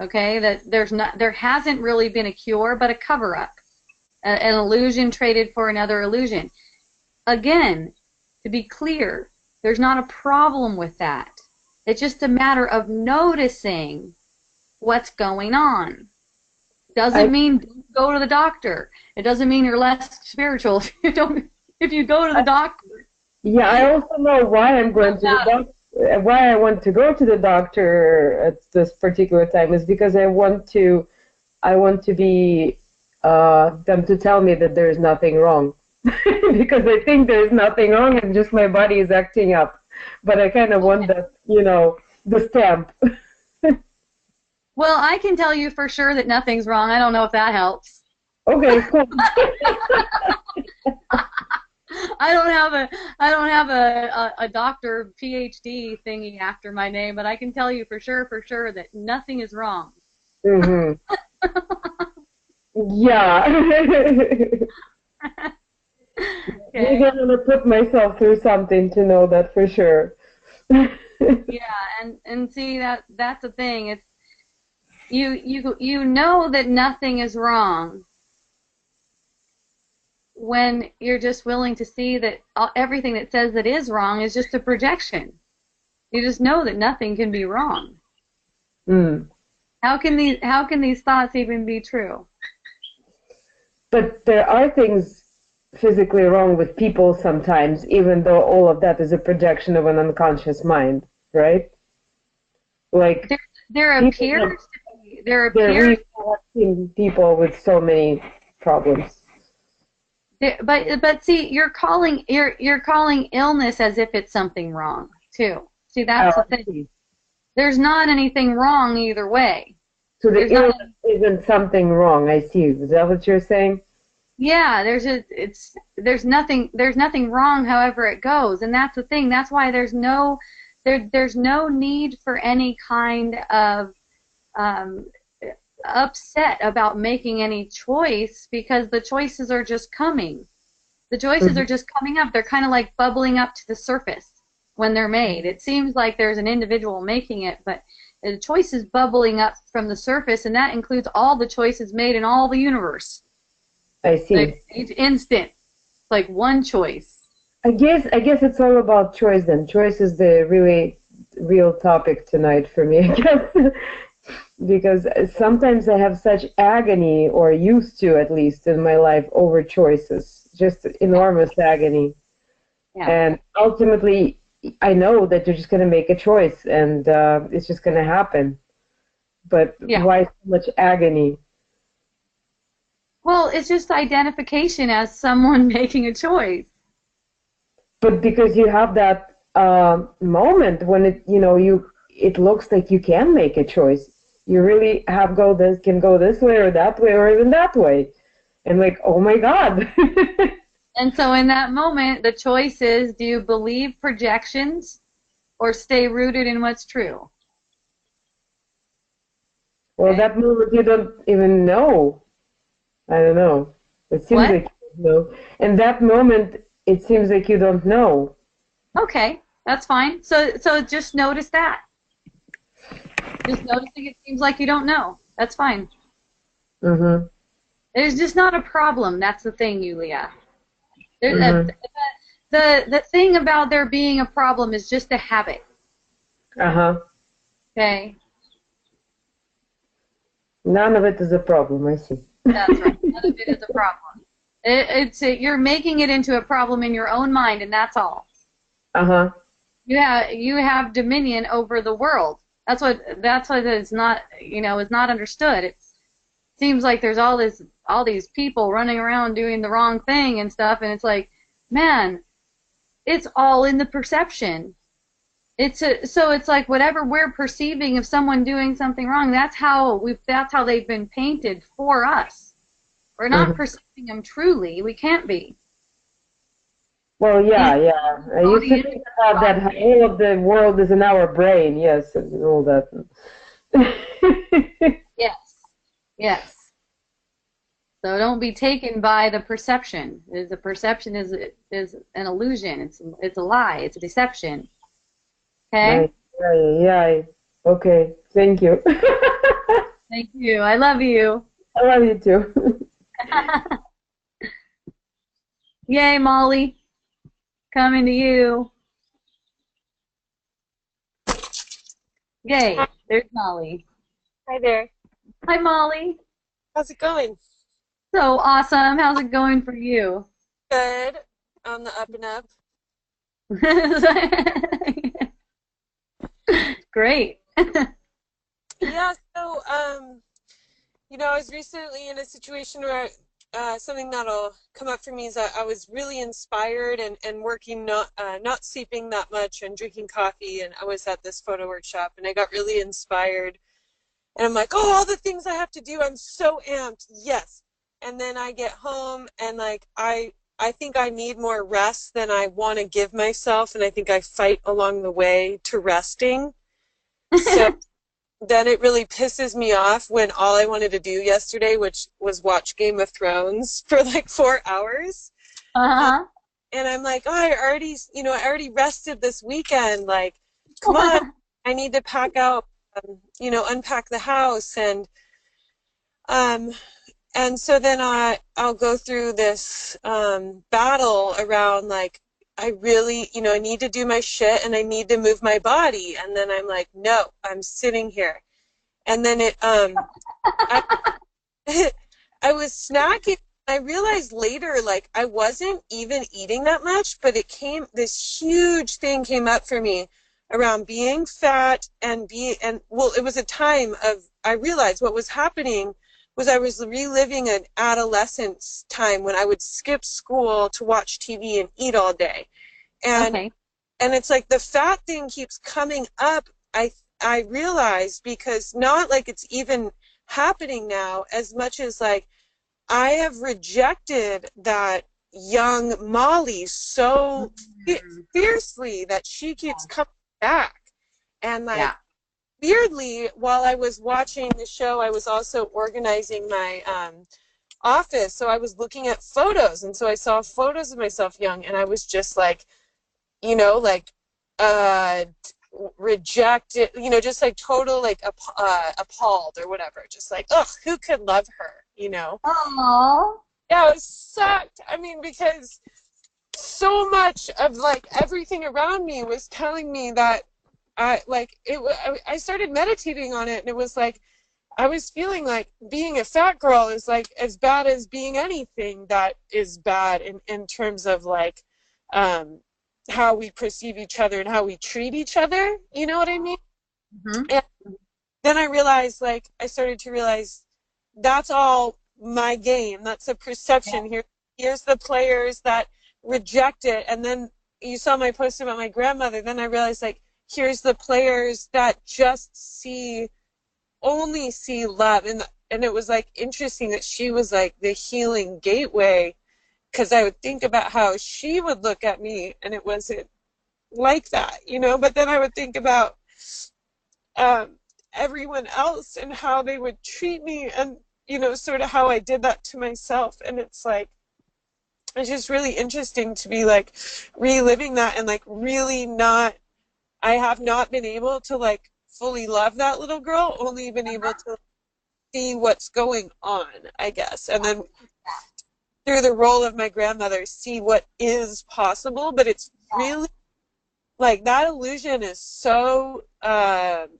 Okay, that there hasn't really been a cure, but a cover-up, an illusion traded for another illusion. Again, to be clear, there's not a problem with that. It's just a matter of noticing what's going on. Doesn't mean don't go to the doctor. It doesn't mean you're less spiritual if you go to the doctor. Yeah, I also know why I'm going to the doctor. Why I want to go to the doctor at this particular time is because I want to be them to tell me that there is nothing wrong. Because I think there's nothing wrong and just my body is acting up. But I kind of want that, the stamp. Well, I can tell you for sure that nothing's wrong. I don't know if that helps. Okay, cool. I don't have a doctor PhD thingy after my name, but I can tell you for sure that nothing is wrong. Mhm. Yeah. Okay. Maybe I'm gonna put myself through something to know that for sure. Yeah, and see that's the thing. It's you know that nothing is wrong when you're just willing to see that everything that says that is wrong is just a projection. You just know that nothing can be wrong. Mm. How can these thoughts even be true? But there are things physically wrong with people sometimes, even though all of that is a projection of an unconscious mind, right? Like there appears there really have seen people with so many problems. But see, you're calling illness as if it's something wrong too. See, that's the thing. There's not anything wrong either way. So the illness isn't something wrong. I see. Is that what you're saying? Yeah, there's nothing wrong however it goes, and that's the thing. That's why there's no need for any kind of upset about making any choice, because the choices are just coming. The choices are just coming up. They're kind of like bubbling up to the surface when they're made. It seems like there's an individual making it, but the choice is bubbling up from the surface, and that includes all the choices made in all the universe. I see. Like each instant, like one choice. I guess it's all about choice then. Choice is the really real topic tonight for me, I guess. Because sometimes I have such agony, or used to at least in my life, over choices. Just enormous agony. Yeah. And ultimately, I know that you're just going to make a choice, and it's just going to happen. But why so much agony? Well, it's just identification as someone making a choice. But because you have that moment when it looks like you can make a choice. You really can go this way or that way or even that way, and like, oh my God. And so in that moment, the choice is: do you believe projections or stay rooted in what's true? Well, Okay. that moment you don't even know. I don't know. It seems like you don't know. In that moment, it seems like you don't know. Okay, that's fine. So just notice that. Just noticing it seems like you don't know. That's fine. Mm-hmm. There's just not a problem. That's the thing, Yulia. Mm-hmm. The thing about there being a problem is just a habit. Uh-huh. Okay, None of it is a problem, I see. that's right. None of it is a problem. You're making it into a problem in your own mind, and that's all. Uh-huh. You have dominion over the world. That's what is not is not understood. It seems like there's all these people running around doing the wrong thing and stuff, and it's like, man, it's all in the perception. So it's like whatever we're perceiving of someone doing something wrong, that's how they've been painted for us. We're not Uh-huh. perceiving them truly. We can't be. Well, And yeah, yeah. I all used the to think about that, how all of the world is in our brain, yes, and all that. yes, yes. So don't be taken by the perception. The perception is an illusion. It's a lie. It's a deception. Okay? Right. Yeah, yeah, yeah. Okay, thank you. Thank you. I love you. I love you too. Yay, Molly. Coming to you. Yay. There's Molly. Hi there. Hi, Molly. How's it going? So awesome. How's it going for you? Good. On the up and up. Great. Yeah, so I was recently in a situation where something that'll come up for me is that I was really inspired and working not sleeping that much and drinking coffee, and I was at this photo workshop and I got really inspired and I'm like, oh, all the things I have to do, I'm so amped. Yes. And then I get home and like I think I need more rest than I want to give myself, and I think I fight along the way to resting. So then it really pisses me off when all I wanted to do yesterday, which was watch Game of Thrones for like 4 hours. Uh-huh. And I'm like, oh, I already rested this weekend. Like, come on, I need to pack out, unpack the house. Um, and so then I'll go through this battle around like, I really, I need to do my shit and I need to move my body. And then I'm like, no, I'm sitting here. And then I, I was snacking. I realized later, like, I wasn't even eating that much, but this huge thing came up for me around being fat well, it was a time I realized what was happening was I was reliving an adolescence time when I would skip school to watch TV and eat all day. And Okay. and it's like the fat thing keeps coming up. I realized, because not like it's even happening now as much as like I have rejected that young Molly so fiercely that she keeps coming back. And like Yeah. weirdly, while I was watching the show, I was also organizing my office. So I was looking at photos, and so I saw photos of myself young, and I was just like, like uh, rejected, just like total like appalled or whatever. Just like, ugh, who could love her? Aww. Yeah, it sucked. I mean, because so much of like everything around me was telling me that I started meditating on it, and it was like I was feeling like being a fat girl is like as bad as being anything that is bad in terms of like how we perceive each other and how we treat each other. You know what I mean? Mm-hmm. And then I started to realize that's all my game. That's a perception. Here's the players that reject it. And then you saw my post about my grandmother. Then I realized, like, here's the players that just only see love. And it was like interesting that she was like the healing gateway, because I would think about how she would look at me and it wasn't like that, but then I would think about um, everyone else and how they would treat me, and sort of how I did that to myself. And it's like, it's just really interesting to be like reliving that, and like really not, I have not been able to like fully love that little girl, only been able to see what's going on, I guess. And then through the role of my grandmother, see what is possible, but it's really, like, that illusion is so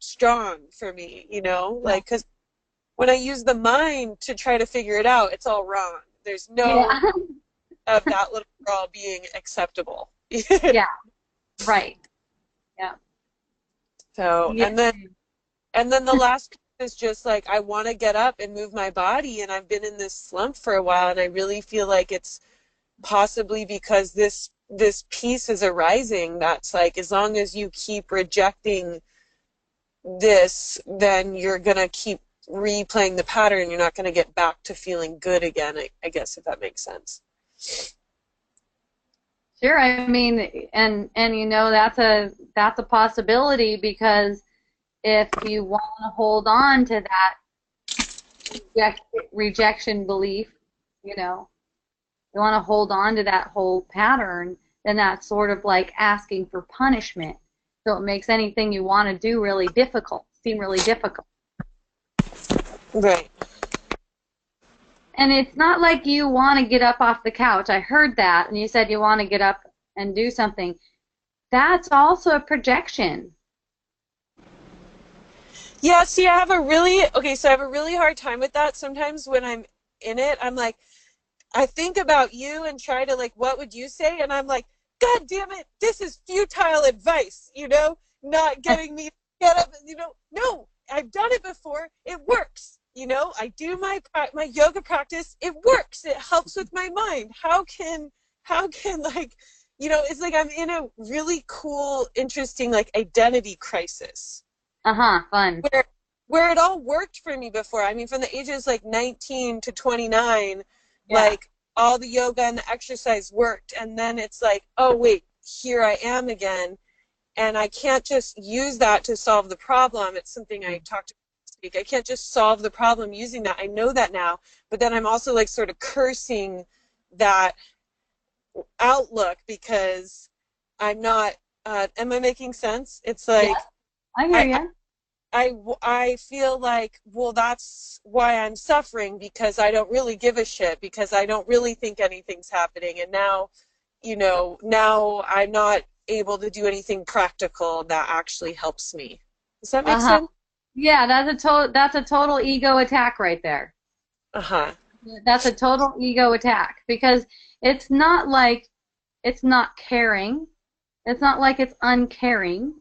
strong for me, you know, like, because when I use the mind to try to figure it out, it's all wrong. There's no Yeah. of that little girl being acceptable. Yeah. Right. Yeah. So, Yeah. and then the last piece is just like, I want to get up and move my body, and I've been in this slump for a while, and I really feel like it's possibly because this piece is arising that's like, as long as you keep rejecting this, then you're going to keep replaying the pattern. You're not going to get back to feeling good again, I guess, if that makes sense. Sure. I mean, and you know, that's a possibility, because if you want to hold on to that rejection belief, you know, you want to hold on to that whole pattern, then that's sort of like asking for punishment. So it makes anything you want to do really difficult, seem really difficult. Right. And it's not like you want to get up off the couch. I heard that, and you said you want to get up and do something. That's also a projection. Yeah, see, I have a really hard time with that. Sometimes when I'm in it, I'm like, I think about you and try to, like, what would you say? And I'm like, God damn it, this is futile advice, you know, not getting me to get up, you know. No, I've done it before. It works. You know, I do my yoga practice. It works. It helps with my mind. How can like, you know, it's like I'm in a really cool, interesting, like, identity crisis. Fun. Where it all worked for me before. I mean, from the ages like 19 to 29, Yeah. like, all the yoga and the exercise worked, and then it's like, oh wait, here I am again, and I can't just use that to solve the problem. It's something I talked about this week. I can't just solve the problem using that. I know that now, but then I'm also, like, sort of cursing that outlook because I'm not. Am I making sense? It's like, Yeah, I hear you. I feel like, well, that's why I'm suffering, because I don't really give a shit, because I don't really think anything's happening, and now, you know, now I'm not able to do anything practical that actually helps me. Does that make sense? Yeah, that's a total ego attack right there. Uh-huh. That's a total ego attack, because it's not like it's not caring. It's not like it's uncaring.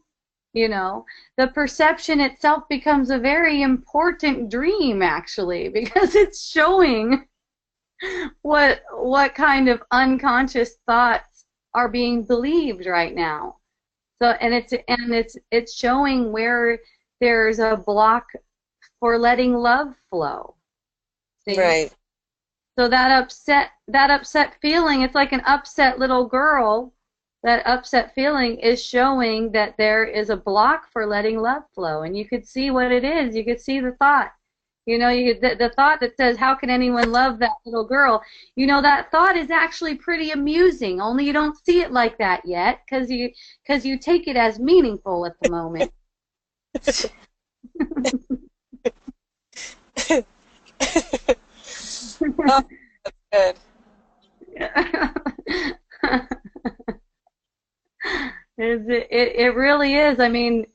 You know, the perception itself becomes a very important dream, actually, because it's showing what kind of unconscious thoughts are being believed right now. So, and it's showing where there's a block for letting love flow. See? Right. So that upset feeling, it's like an upset little girl. That upset feeling is showing that there is a block for letting love flow, and you could see what it is. You could see the thought. You know, the thought that says, "How can anyone love that little girl?" You know, that thought is actually pretty amusing. Only you don't see it like that yet, because you take it as meaningful at the moment. Oh, that's It really is. I mean,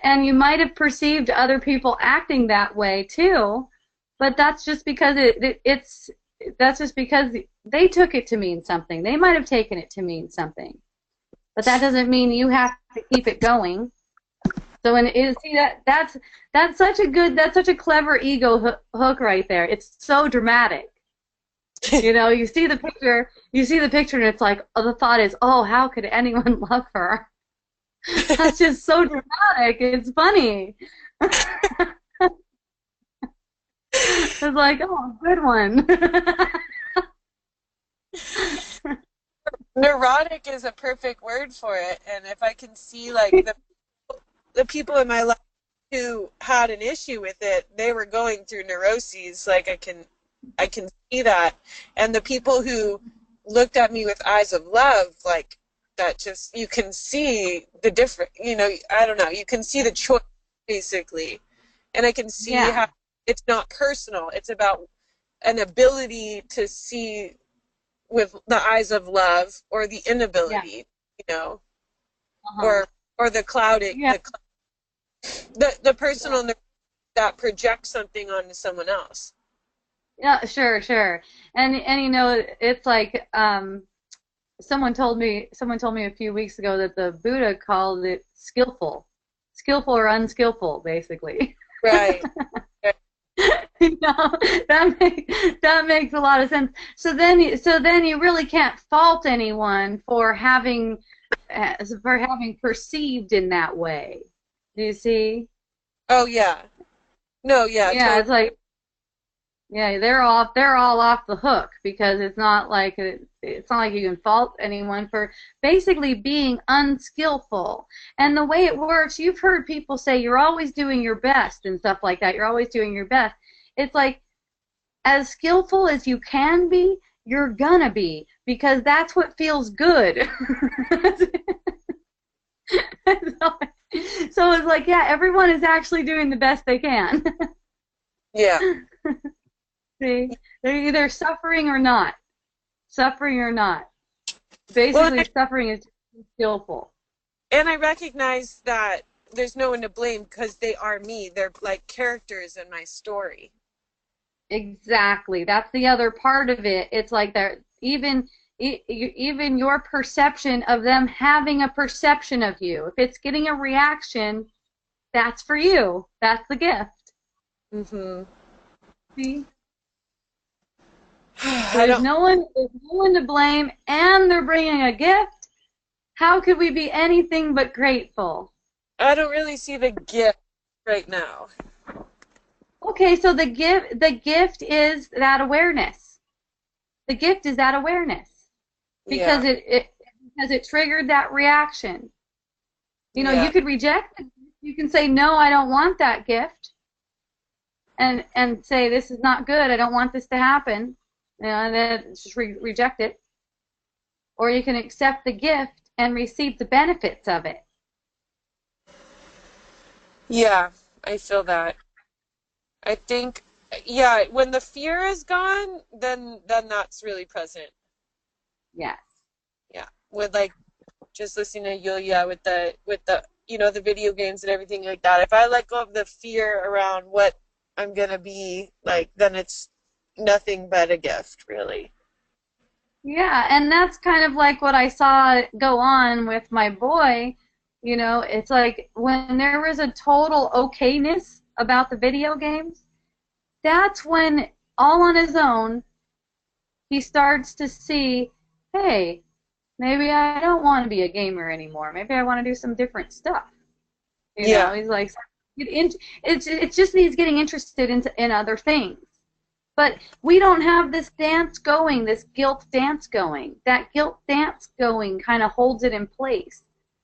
and you might have perceived other people acting that way too, but that's just because that's just because they took it to mean something. They might have taken it to mean something, but that doesn't mean you have to keep it going. So see that's such a clever ego hook right there. It's so dramatic. You know, you see the picture, and it's like, oh, the thought is, oh, how could anyone love her? That's just so dramatic. It's funny. It's like, oh, good one. Neurotic is a perfect word for it, and if I can see, like, the people in my life who had an issue with it, they were going through neuroses. Like, I can see that, and the people who looked at me with eyes of love, like, that, just, you can see the different, you know, I don't know, you can see the choice, basically, and I can see how it's not personal. It's about an ability to see with the eyes of love, or the Yeah. inability, you know, Uh-huh. or the clouding, Yeah. the personal that projects something onto someone else. Yeah, sure, sure. And you know, it's like someone told me a few weeks ago that the Buddha called it skillful. Skillful or unskillful, basically. Right. You know, that makes a lot of sense. So then you really can't fault anyone for having perceived in that way. Do you see? Oh yeah. No, yeah, Yeah, totally. it's like, yeah, they're all off the hook because it's not like you can fault anyone for basically being unskillful. And the way it works, you've heard people say you're always doing your best and stuff like that. You're always doing your best. It's like, as skillful as you can be, you're gonna be, because that's what feels good. So it's like, yeah, everyone is actually doing the best they can. Yeah. See, they're either suffering or not. Suffering or not. Well, Basically, suffering is skillful. and I recognize that there's no one to blame because they are me. They're like characters in my story. Exactly. That's the other part of it. It's like they're even your perception of them having a perception of you. If it's getting a reaction, that's for you. That's the gift. Mm-hmm. See? So I there's don't. no one, to blame, and they're bringing a gift. How could we be anything but grateful? I don't really see the gift right now. Okay, so the gift is that awareness. The gift is that awareness Yeah. because it triggered that reaction. You know, Yeah. you could reject it. You can say, no, I don't want that gift, and say, this is not good. I don't want this to happen. You know, and then just reject it. Or you can accept the gift and receive the benefits of it. Yeah. I feel that. I think. Yeah. When the fear is gone, then that's really present. Yes. Yeah. With like just listening to Yulia with the the video games and everything like that. If I let go of the fear around what I'm gonna be like, then it's nothing but a gift, really. Yeah, and that's kind of like what I saw go on with my boy. You know, it's like when there was a total okayness about the video games, that's when, all on his own, he starts to see, hey, maybe I don't want to be a gamer anymore. Maybe I want to do some different stuff. You know, Yeah, he's like, it's just he's getting interested in other things. But we don't have this dance going, this guilt dance going. That guilt dance going kind of holds it in place.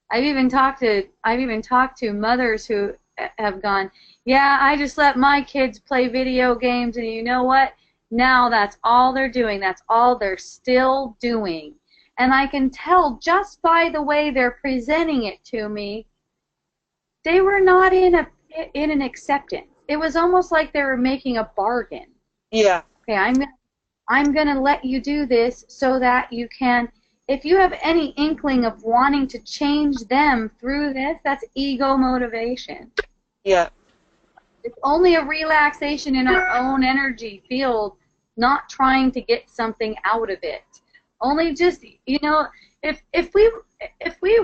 I've even talked to mothers who have gone, yeah, I just let my kids play video games, and you know what? Now that's all they're doing. That's all they're still doing. And I can tell just by the way they're presenting it to me, they were not in an acceptance. It was almost like they were making a bargain. yeah, Okay, I'm going to let you do this so that you can, if you have any inkling of wanting to change them through this, that's ego motivation. yeah, It's only a relaxation in our own energy field, not trying to get something out of it. Only just, if we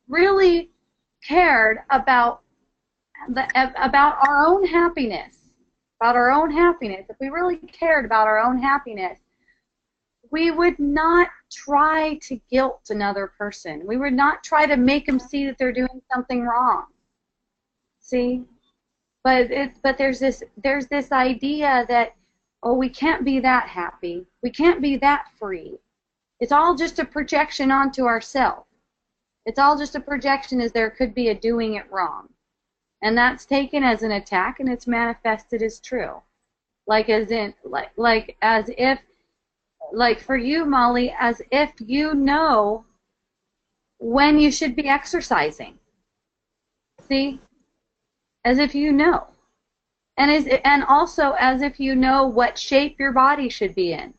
really cared about our own happiness, if we really cared about our own happiness, we would not try to guilt another person. We would not try to make them see that they're doing something wrong. See? But there's this idea that, oh, we can't be that happy. We can't be that free. It's all just a projection onto ourselves. It's all just a projection, as there could be a doing it wrong. And that's taken as an attack, and it's manifested as true. Like for you, Molly, as if you know when you should be exercising. See? As if you know. And also as if you know what shape your body should be in.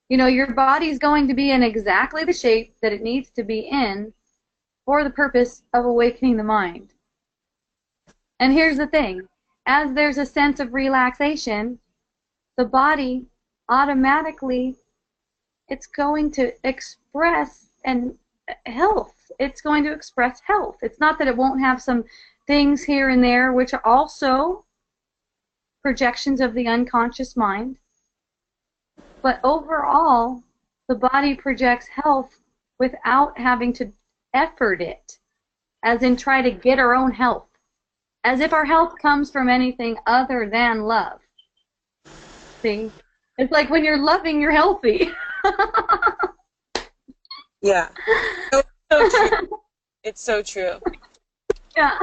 You know, your body's going to be in exactly the shape that it needs to be in for the purpose of awakening the mind. And here's the thing, as there's a sense of relaxation, the body automatically, it's going to express and health. It's going to express health. It's not that it won't have some things here and there which are also projections of the unconscious mind, but overall, the body projects health without having to effort it, as in try to get our own health, as if our health comes from anything other than love. See? It's like when you're loving, you're healthy. Yeah. No, it's so true. It's so true. Yeah.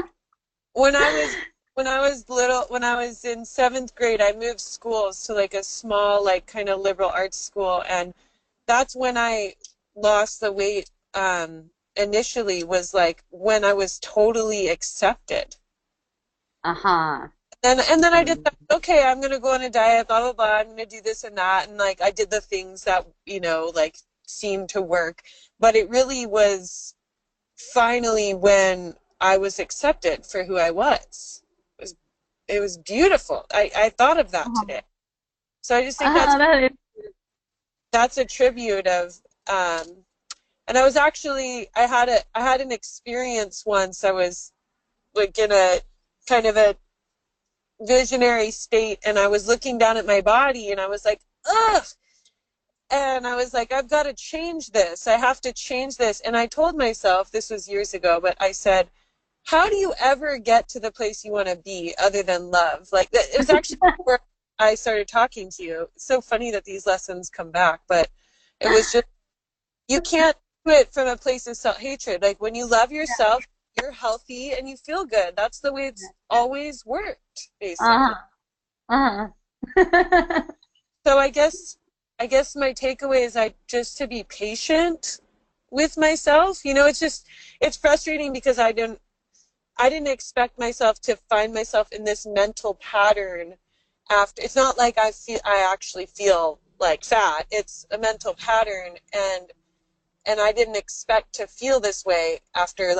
When I was little, when I was in 7th grade, I moved schools to like a small, like kind of liberal arts school, and that's when I lost the weight. Initially, was like when I was totally accepted. Uh-huh. And then I did that, okay, I'm gonna go on a diet, blah blah blah. I'm gonna do this and that, and like I did the things that like seemed to work, but it really was finally when I was accepted for who I was. It was beautiful. I thought of that today. So I just think that's a tribute of, and I was actually, I had an experience once. I was like in a kind of a visionary state, and I was looking down at my body, and I was like, ugh. And I was like, I've got to change this. I have to change this. And I told myself, this was years ago, but I said, how do you ever get to the place you want to be other than love? Like, it was actually before I started talking to you. It's so funny that these lessons come back, but it was just, you can't do it from a place of self-hatred. Like, when you love yourself, you're healthy and you feel good. That's the way it's always worked, basically. So I guess my takeaway is just to be patient with myself. It's frustrating because I didn't expect myself to find myself in this mental pattern after. It's not like I actually feel like fat. It's a mental pattern, and I didn't expect to feel this way after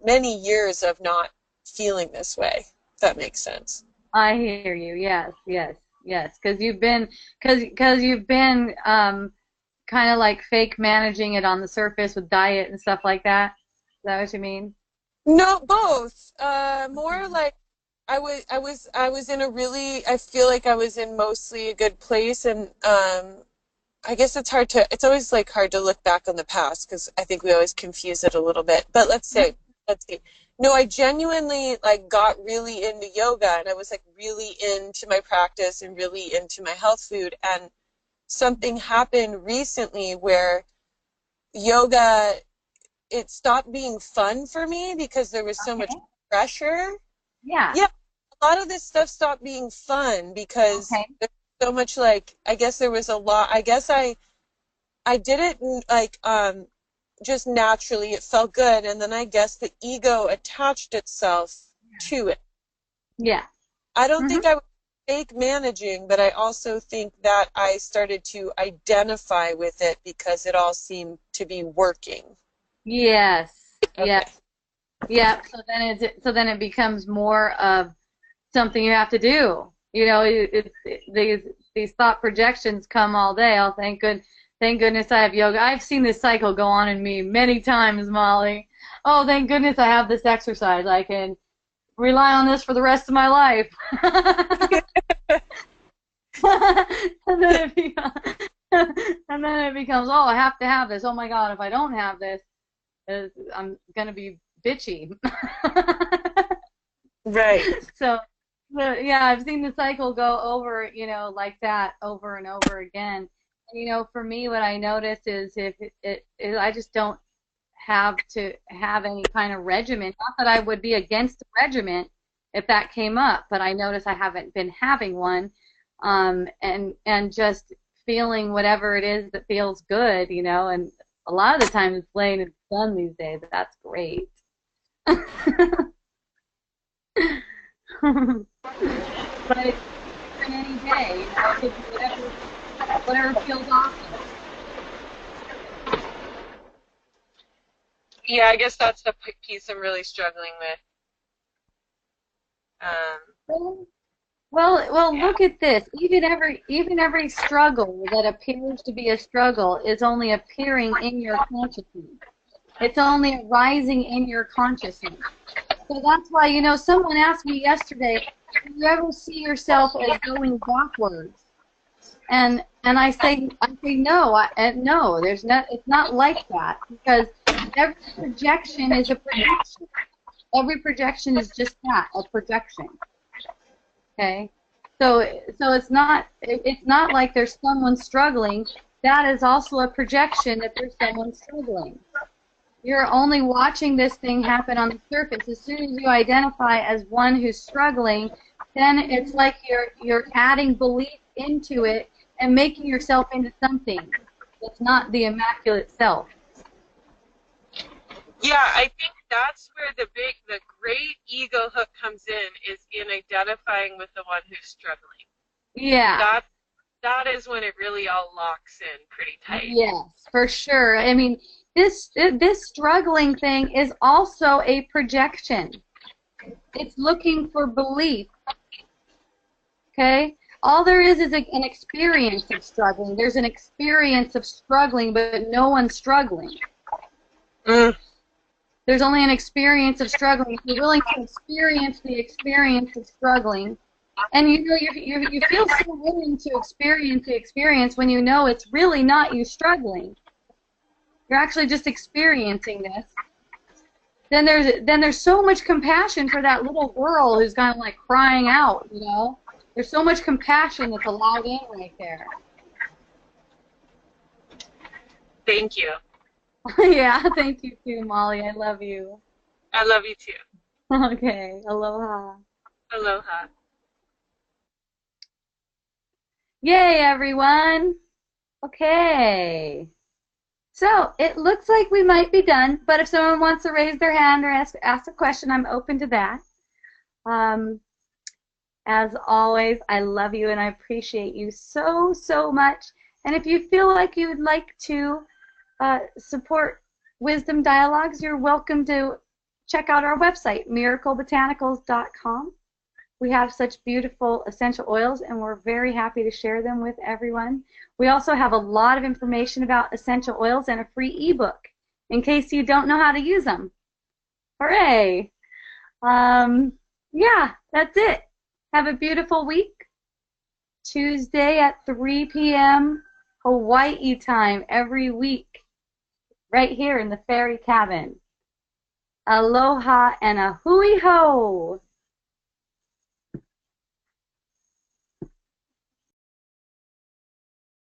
many years of not feeling this way, if that makes sense. I hear you. Yes, yes, yes. Because you've been kind of like fake managing it on the surface with diet and stuff like that. Is that what you mean? No, both. More like I was in a really, I feel like I was in mostly a good place, and I guess it's always like hard to look back on the past because I think we always confuse it a little bit. But let's see. No, I genuinely like got really into yoga, and I was like really into my practice and really into my health food, and something happened recently where yoga, it stopped being fun for me because there was so much pressure. Yeah. Yeah, a lot of this stuff stopped being fun because there's so much, like, I guess there was a lot. I guess I did it like just naturally. It felt good, and then I guess the ego attached itself to it. Yeah. I don't think I was fake managing, but I also think that I started to identify with it because it all seemed to be working. Yes. Okay. Yes. Yeah. So then it becomes more of something you have to do. These thought projections come all day. Oh, thank goodness I have yoga. I've seen this cycle go on in me many times, Molly. Oh, thank goodness I have this exercise. I can rely on this for the rest of my life. and then it becomes, oh, I have to have this. Oh my God, if I don't have this, I'm gonna be bitchy. Right. So yeah, I've seen the cycle go over, like that over and over again. And, for me, what I notice is I just don't have to have any kind of regimen. Not that I would be against the regimen if that came up, but I notice I haven't been having one, and just feeling whatever it is that feels good, and a lot of the time it's laying in the sun these days. That's great. But it's different any day. It could be whatever whatever feels awesome. Yeah, I guess that's the piece I'm really struggling with. Well, Yeah. look at this. Even every struggle that appears to be a struggle is only appearing in your consciousness. It's only arising in your consciousness. So that's why, someone asked me yesterday, do you ever see yourself as going backwards? And I say no, no. It's not like that, because every projection is a projection. Every projection is just that, a projection. Okay, so it's not like there's someone struggling. That is also a projection that there's someone struggling. You're only watching this thing happen on the surface. As soon as you identify as one who's struggling, then it's like you're adding belief into it and making yourself into something that's not the immaculate self. Yeah, I think that's where the great ego hook comes in, is in identifying with the one who's struggling. Yeah. That is when it really all locks in pretty tight. Yes, for sure. I mean, this struggling thing is also a projection. It's looking for belief. Okay? All there is an experience of struggling. There's an experience of struggling, but no one's struggling. There's only an experience of struggling. If you're willing to experience the experience of struggling, and you feel so willing to experience the experience when you know it's really not you struggling. You're actually just experiencing this. Then there's so much compassion for that little girl who's kind of like crying out, There's so much compassion that's allowed in right there. Thank you. Yeah, thank you too, Molly. I love you. I love you too. Okay, aloha. Aloha. Yay, everyone. Okay. So it looks like we might be done, but if someone wants to raise their hand or ask a question, I'm open to that. As always, I love you and I appreciate you so, so much. And if you feel like you would like to support Wisdom Dialogues, you're welcome to check out our website, miraclebotanicals.com. We have such beautiful essential oils, and we're very happy to share them with everyone. We also have a lot of information about essential oils and a free ebook in case you don't know how to use them. Hooray! Yeah, that's it. Have a beautiful week. Tuesday at 3 p.m. Hawaii time every week, right here in the Fairy Cabin. Aloha and a hui ho!